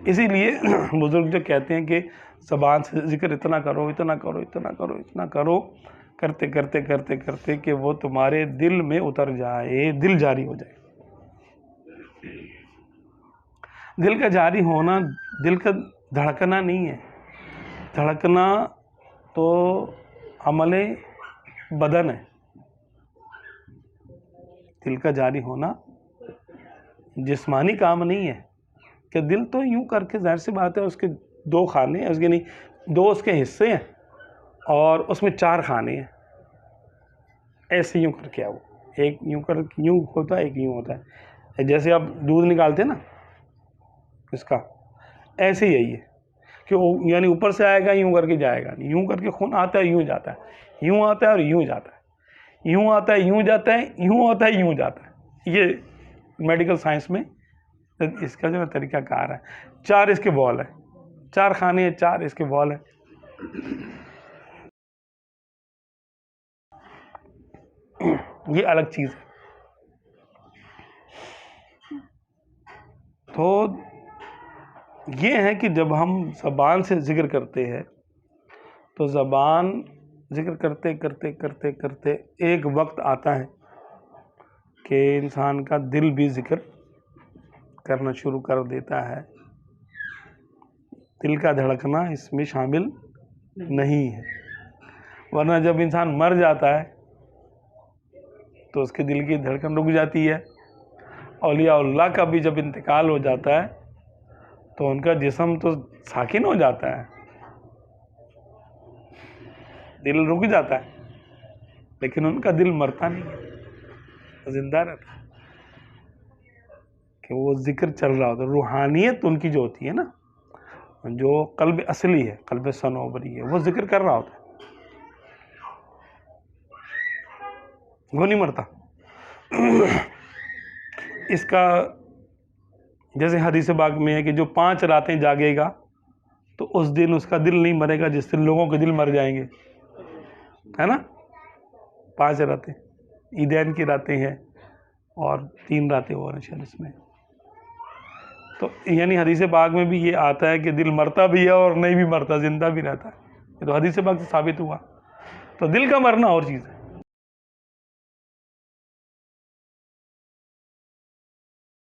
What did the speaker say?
اسی لیے بزرگ جو کہتے ہیں کہ زبان سے ذکر اتنا کرو اتنا کرو اتنا کرو اتنا کرو، کرتے کرتے کرتے کرتے کہ وہ تمہارے دل میں اتر جائے، دل جاری ہو جائے۔ دل کا جاری ہونا دل کا دھڑکنا نہیں ہے، دھڑکنا تو عمل بدن ہے، دل کا جاری ہونا جسمانی کام نہیں ہے کہ دل تو یوں کر کے، ظاہر سی بات ہے اس کے دو خانے ہیں، اس کے نہیں دو اس کے حصے ہیں اور اس میں 4 خانے ہیں، ایسے یوں کر کے وہ ایک یوں کر یوں ہوتا ہے، ایک یوں ہوتا ہے، جیسے آپ دودھ نکالتے ہیں نا اس کا، ایسے ہی یہی ہے کہ وہ یعنی اوپر سے آئے گا یوں کر کے جائے گا، یوں کر کے خون آتا ہے یوں جاتا ہے، یوں آتا ہے اور یوں جاتا ہے، یوں آتا ہے یوں جاتا ہے، یوں آتا ہے یوں جاتا ہے۔ یہ میڈیکل سائنس میں اس کا جو طریقہ کار ہے۔ 4 اس کے وال ہیں، 4 خانے ہیں، 4 اس کے وال ہیں۔ یہ الگ چیز ہے۔ تو یہ ہے کہ جب ہم زبان سے ذکر کرتے ہیں تو زبان ذکر کرتے کرتے کرتے کرتے ایک وقت آتا ہے کہ انسان کا دل بھی ذکر کرنا شروع کر دیتا ہے۔ دل کا دھڑکنا اس میں شامل نہیں ہے، ورنہ جب انسان مر جاتا ہے تو اس کے دل کی دھڑکن رک جاتی ہے۔ اولیاء اللہ کا بھی جب انتقال ہو جاتا ہے تو ان کا جسم تو ساکن ہو جاتا ہے، دل رک جاتا ہے، لیکن ان کا دل مرتا نہیں ہے، زندہ رہتا ہے، کہ وہ ذکر چل رہا ہوتا ہے۔ روحانیت ان کی جو ہوتی ہے نا، جو قلب اصلی ہے، قلب صنوبری ہے، وہ ذکر کر رہا ہوتا ہے، وہ نہیں مرتا۔ اس کا جیسے حدیث پاک میں ہے کہ جو 5 راتیں جاگے گا تو اس دن اس کا دل نہیں مرے گا جس دن لوگوں کے دل مر جائیں گے، ہے نا؟ 5 راتیں عیدین کی راتیں ہیں اور 3 راتیں اور ہیں شاید اس میں۔ تو یعنی حدیث پاک میں بھی یہ آتا ہے کہ دل مرتا بھی ہے اور نہیں بھی مرتا، زندہ بھی رہتا ہے، یہ تو حدیث پاک سے ثابت ہوا۔ تو دل کا مرنا اور چیز ہے۔